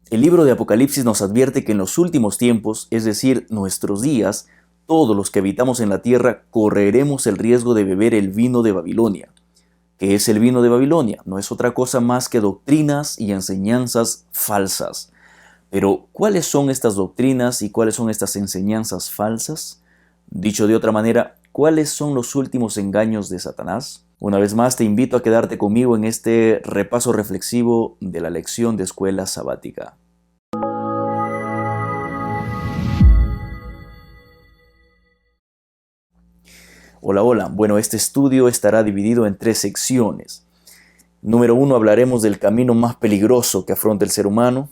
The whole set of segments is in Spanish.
El libro de Apocalipsis nos advierte que en los últimos tiempos, es decir, nuestros días, todos los que habitamos en la tierra correremos el riesgo de beber el vino de Babilonia. ¿Qué es el vino de Babilonia? No es otra cosa más que doctrinas y enseñanzas falsas. Pero, ¿cuáles son estas doctrinas y cuáles son estas enseñanzas falsas? Dicho de otra manera, ¿cuáles son los últimos engaños de Satanás? Una vez más te invito a quedarte conmigo en este repaso reflexivo de la lección de escuela sabática. Hola, hola. Bueno, este estudio estará dividido en 3 secciones. Número 1, hablaremos del camino más peligroso que afronta el ser humano.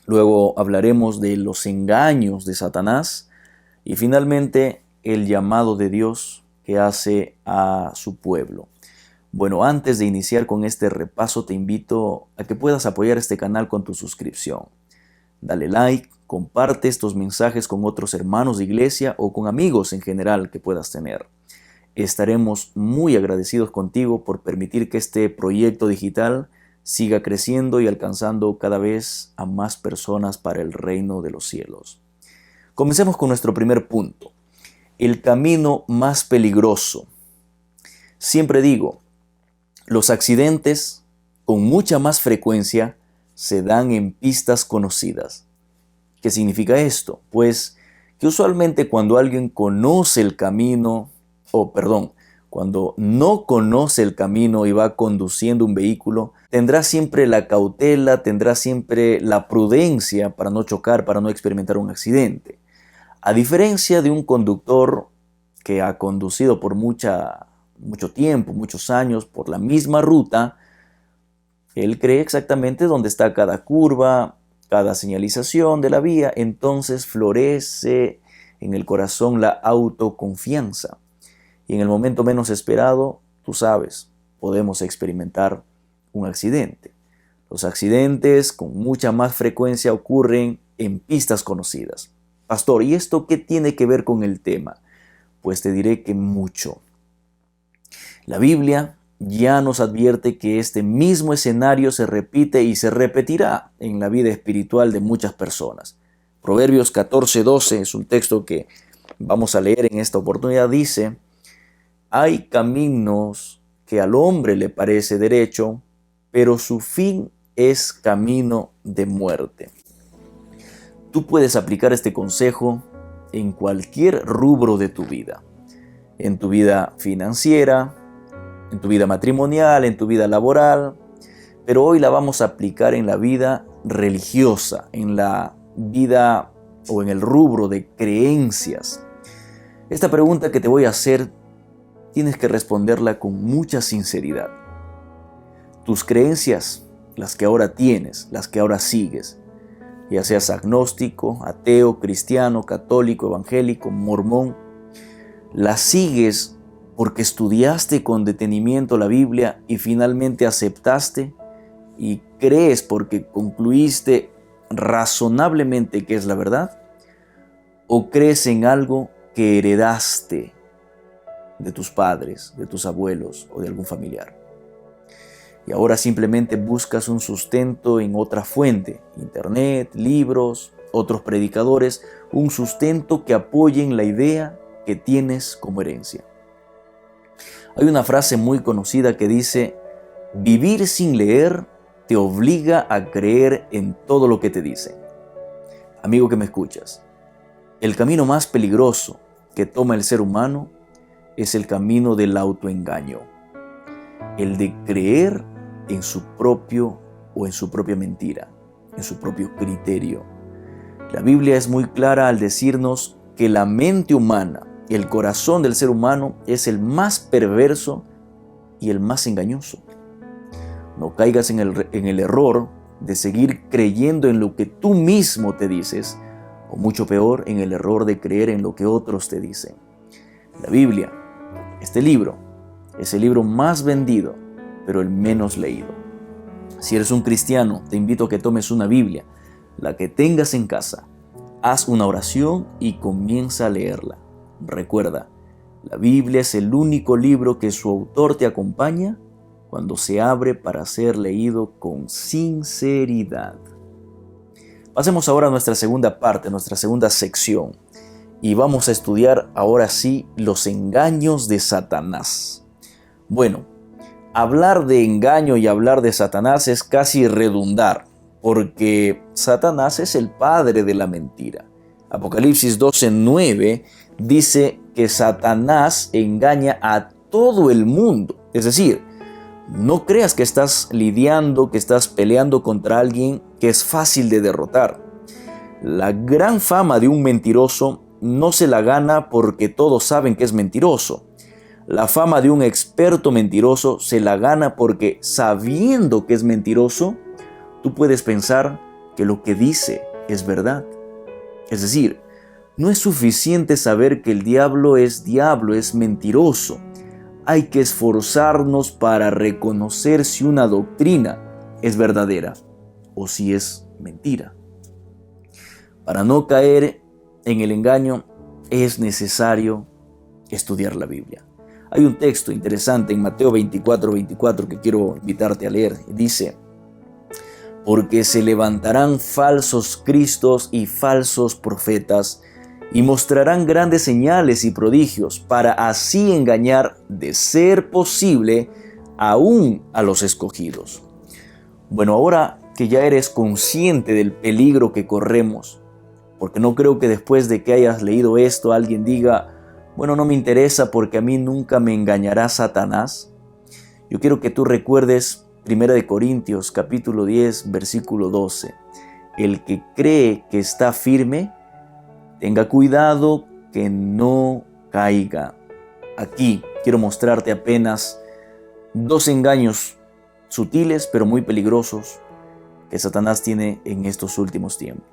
Luego hablaremos de los engaños de Satanás. Y finalmente, el llamado de Dios que hace a su pueblo. Bueno, antes de iniciar con este repaso, te invito a que puedas apoyar este canal con tu suscripción. Dale like, comparte estos mensajes con otros hermanos de iglesia o con amigos en general que puedas tener. Estaremos muy agradecidos contigo por permitir que este proyecto digital siga creciendo y alcanzando cada vez a más personas para el reino de los cielos. Comencemos con nuestro primer punto, el camino más peligroso. Siempre digo, los accidentes con mucha más frecuencia se dan en pistas conocidas. ¿Qué significa esto? Pues que usualmente cuando alguien conoce el camino, cuando no conoce el camino y va conduciendo un vehículo, tendrá siempre la cautela, tendrá siempre la prudencia para no chocar, para no experimentar un accidente. A diferencia de un conductor que ha conducido por mucho tiempo, muchos años, por la misma ruta, él cree exactamente dónde está cada curva, cada señalización de la vía, entonces florece en el corazón la autoconfianza. Y en el momento menos esperado, tú sabes, podemos experimentar un accidente. Los accidentes con mucha más frecuencia ocurren en pistas conocidas. Pastor, ¿y esto qué tiene que ver con el tema? Pues te diré que mucho. La Biblia ya nos advierte que este mismo escenario se repite y se repetirá en la vida espiritual de muchas personas. Proverbios 14:12 es un texto que vamos a leer en esta oportunidad. Dice: hay caminos que al hombre le parece derecho, pero su fin es camino de muerte. Tú puedes aplicar este consejo en cualquier rubro de tu vida. En tu vida financiera, en tu vida matrimonial, en tu vida laboral, pero hoy la vamos a aplicar en la vida religiosa, en la vida o en el rubro de creencias. Esta pregunta que te voy a hacer, tienes que responderla con mucha sinceridad. Tus creencias, las que ahora tienes, las que ahora sigues, ya seas agnóstico, ateo, cristiano, católico, evangélico, mormón, las sigues porque estudiaste con detenimiento la Biblia y finalmente aceptaste y crees porque concluiste razonablemente que es la verdad, o crees en algo que heredaste de tus padres, de tus abuelos o de algún familiar. Y ahora simplemente buscas un sustento en otra fuente, internet, libros, otros predicadores, un sustento que apoyen la idea que tienes como herencia. Hay una frase muy conocida que dice: vivir sin leer te obliga a creer en todo lo que te dicen. Amigo que me escuchas, el camino más peligroso que toma el ser humano es el camino del autoengaño, el de creer en su propio o en su propia mentira, en su propio criterio. La Biblia es muy clara al decirnos que la mente humana, el corazón del ser humano, es el más perverso y el más engañoso. No caigas en el error de seguir creyendo en lo que tú mismo te dices, o mucho peor, en el error de creer en lo que otros te dicen. La Biblia, este libro, es el libro más vendido, pero el menos leído. Si eres un cristiano, te invito a que tomes una Biblia, la que tengas en casa. Haz una oración y comienza a leerla. Recuerda, la Biblia es el único libro que su autor te acompaña cuando se abre para ser leído con sinceridad. Pasemos ahora a nuestra segunda parte, nuestra segunda sección. Y vamos a estudiar ahora sí los engaños de Satanás. Bueno, hablar de engaño y hablar de Satanás es casi redundar, porque Satanás es el padre de la mentira. Apocalipsis 12:9 dice que Satanás engaña a todo el mundo. Es decir, no creas que estás lidiando, que estás peleando contra alguien que es fácil de derrotar. La gran fama de un mentiroso no se la gana porque todos saben que es mentiroso. La fama de un experto mentiroso se la gana porque, sabiendo que es mentiroso, tú puedes pensar que lo que dice es verdad. Es decir, no es suficiente saber que el diablo, es mentiroso. Hay que esforzarnos para reconocer si una doctrina es verdadera o si es mentira. Para no caer en el engaño es necesario estudiar la Biblia. Hay un texto interesante en Mateo 24:24 que quiero invitarte a leer. Dice: porque se levantarán falsos cristos y falsos profetas, y mostrarán grandes señales y prodigios, para así engañar, de ser posible, aún a los escogidos. Bueno, ahora que ya eres consciente del peligro que corremos, porque no creo que después de que hayas leído esto alguien diga: bueno, no me interesa porque a mí nunca me engañará Satanás. Yo quiero que tú recuerdes 1 Corintios capítulo 10, versículo 12. El que cree que está firme, tenga cuidado que no caiga. Aquí quiero mostrarte apenas dos engaños sutiles pero muy peligrosos que Satanás tiene en estos últimos tiempos.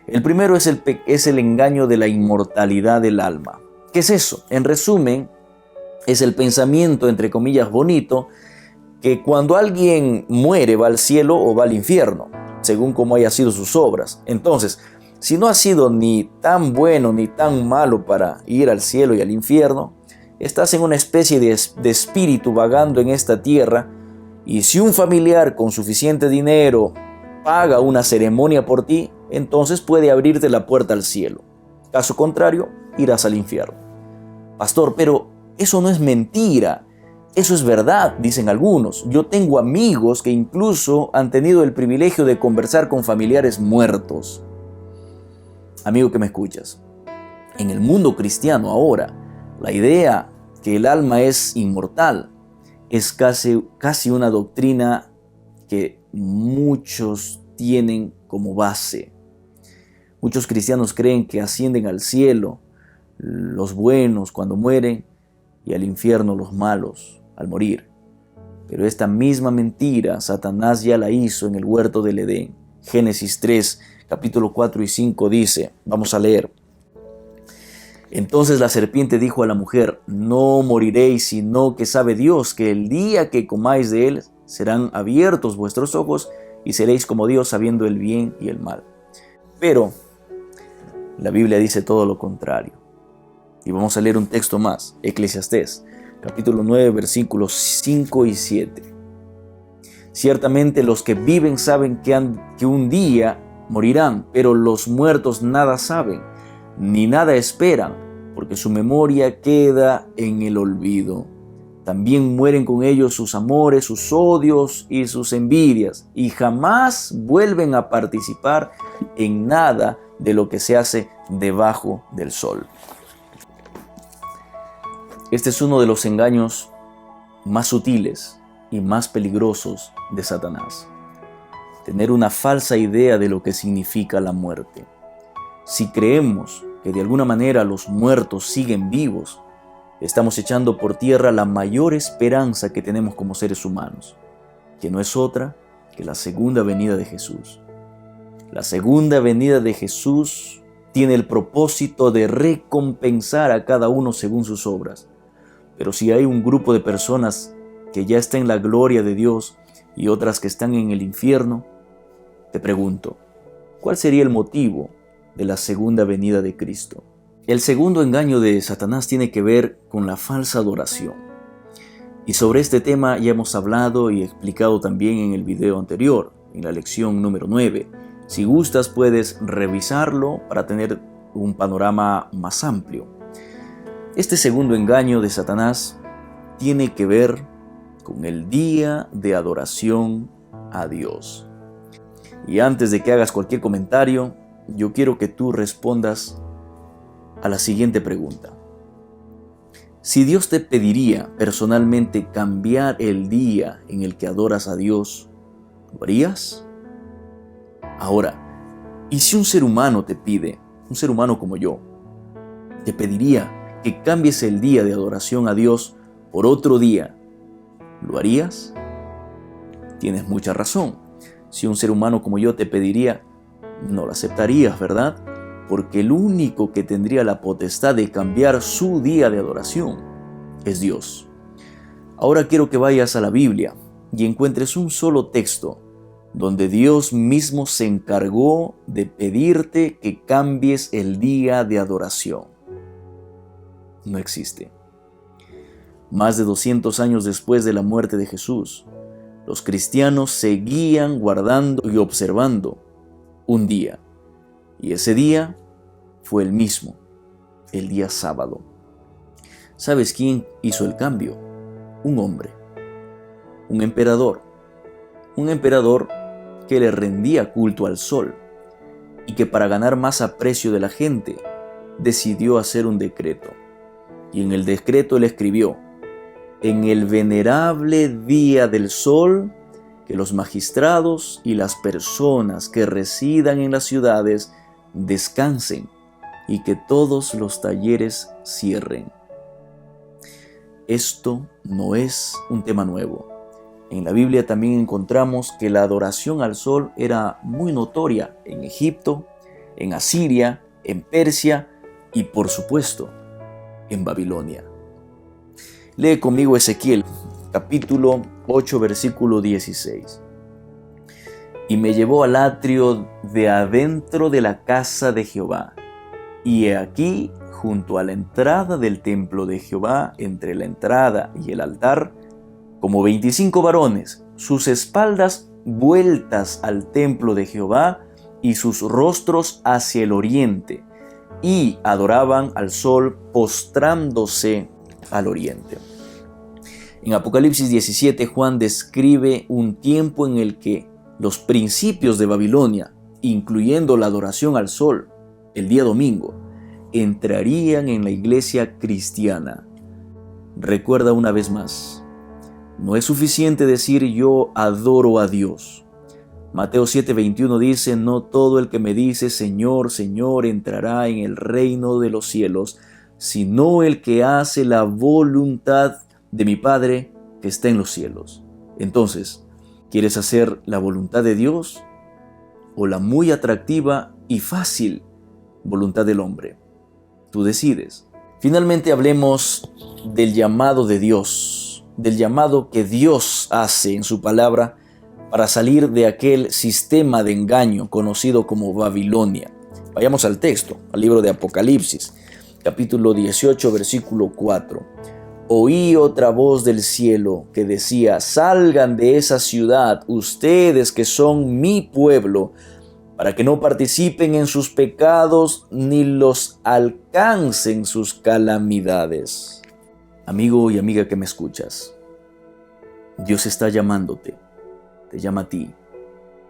El primero es el engaño de la inmortalidad del alma. ¿Qué es eso? En resumen, es el pensamiento, entre comillas, bonito, que cuando alguien muere va al cielo o va al infierno, según cómo haya sido sus obras. Entonces, si no has sido ni tan bueno ni tan malo para ir al cielo y al infierno, estás en una especie de espíritu vagando en esta tierra, y si un familiar con suficiente dinero paga una ceremonia por ti, entonces puede abrirte la puerta al cielo. Caso contrario, irás al infierno. Pastor, pero eso no es mentira. Eso es verdad, dicen algunos. Yo tengo amigos que incluso han tenido el privilegio de conversar con familiares muertos. Amigo que me escuchas, en el mundo cristiano ahora, la idea que el alma es inmortal es casi una doctrina que muchos tienen como base. Muchos cristianos creen que ascienden al cielo los buenos cuando mueren y al infierno los malos al morir. Pero esta misma mentira Satanás ya la hizo en el huerto del Edén. Génesis 3, capítulo 4 y 5 dice, vamos a leer. Entonces la serpiente dijo a la mujer: no moriréis, sino que sabe Dios que el día que comáis de él serán abiertos vuestros ojos y seréis como Dios, sabiendo el bien y el mal. Pero la Biblia dice todo lo contrario. Y vamos a leer un texto más, Eclesiastés, capítulo 9, versículos 5 y 7. Ciertamente los que viven saben que un día morirán, pero los muertos nada saben, ni nada esperan, porque su memoria queda en el olvido. También mueren con ellos sus amores, sus odios y sus envidias, y jamás vuelven a participar en nada de lo que se hace debajo del sol. Este es uno de los engaños más sutiles y más peligrosos de Satanás. Tener una falsa idea de lo que significa la muerte. Si creemos que de alguna manera los muertos siguen vivos, estamos echando por tierra la mayor esperanza que tenemos como seres humanos, que no es otra que la segunda venida de Jesús. La segunda venida de Jesús tiene el propósito de recompensar a cada uno según sus obras. Pero si hay un grupo de personas que ya está en la gloria de Dios y otras que están en el infierno, te pregunto, ¿cuál sería el motivo de la segunda venida de Cristo? El segundo engaño de Satanás tiene que ver con la falsa adoración. Y sobre este tema ya hemos hablado y explicado también en el video anterior, en la lección número 9, Si gustas, puedes revisarlo para tener un panorama más amplio. Este segundo engaño de Satanás tiene que ver con el día de adoración a Dios. Y antes de que hagas cualquier comentario, yo quiero que tú respondas a la siguiente pregunta. Si Dios te pediría personalmente cambiar el día en el que adoras a Dios, ¿lo harías? Ahora, ¿y si un ser humano te pide, un ser humano como yo, te pediría que cambies el día de adoración a Dios por otro día, ¿lo harías? Tienes mucha razón. Si un ser humano como yo te pediría, no lo aceptarías, ¿verdad? Porque el único que tendría la potestad de cambiar su día de adoración es Dios. Ahora quiero que vayas a la Biblia y encuentres un solo texto donde Dios mismo se encargó de pedirte que cambies el día de adoración. No existe. Más de 200 años después de la muerte de Jesús, los cristianos seguían guardando y observando un día. Y ese día fue el mismo, el día sábado. ¿Sabes quién hizo el cambio? Un hombre, un emperador que le rendía culto al sol y que para ganar más aprecio de la gente decidió hacer un decreto. Y en el decreto él escribió: en el venerable día del sol, que los magistrados y las personas que residan en las ciudades descansen y que todos los talleres cierren. Esto no es un tema nuevo. En la Biblia también encontramos que la adoración al sol era muy notoria en Egipto, en Asiria, en Persia y, por supuesto, en Babilonia. Lee conmigo Ezequiel, capítulo 8, versículo 16. Y me llevó al atrio de adentro de la casa de Jehová. Y he aquí, junto a la entrada del templo de Jehová, entre la entrada y el altar, como 25 varones, sus espaldas vueltas al templo de Jehová y sus rostros hacia el oriente, y adoraban al sol postrándose al oriente. En Apocalipsis 17, Juan describe un tiempo en el que los principios de Babilonia, incluyendo la adoración al sol, el día domingo, entrarían en la iglesia cristiana. Recuerda una vez más, no es suficiente decir yo adoro a Dios. Mateo 7:21 dice: no todo el que me dice Señor, Señor entrará en el reino de los cielos, sino el que hace la voluntad de mi Padre que está en los cielos. Entonces, ¿quieres hacer la voluntad de Dios o la muy atractiva y fácil voluntad del hombre? Tú decides. Finalmente hablemos del llamado de Dios, del llamado que Dios hace en su palabra para salir de aquel sistema de engaño conocido como Babilonia. Vayamos al texto, al libro de Apocalipsis, capítulo 18, versículo 4. Oí otra voz del cielo que decía: salgan de esa ciudad, ustedes que son mi pueblo, para que no participen en sus pecados ni los alcancen sus calamidades. Amigo y amiga que me escuchas, Dios está llamándote, te llama a ti,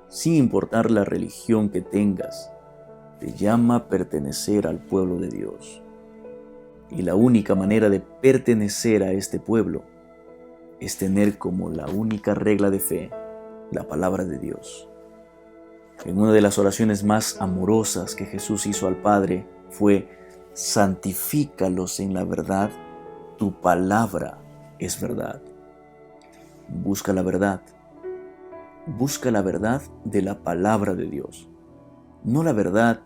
sin importar la religión que tengas, te llama a pertenecer al pueblo de Dios. Y la única manera de pertenecer a este pueblo es tener como la única regla de fe la palabra de Dios. En una de las oraciones más amorosas que Jesús hizo al Padre fue: santifícalos en la verdad, tu palabra es verdad. Busca la verdad de la palabra de Dios, no la verdad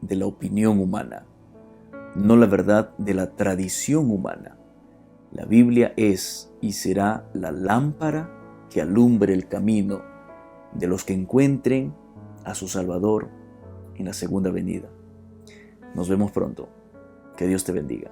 de la opinión humana, no la verdad de la tradición humana. La Biblia es y será la lámpara que alumbre el camino de los que encuentren a su Salvador en la segunda venida. Nos vemos pronto. Que Dios te bendiga.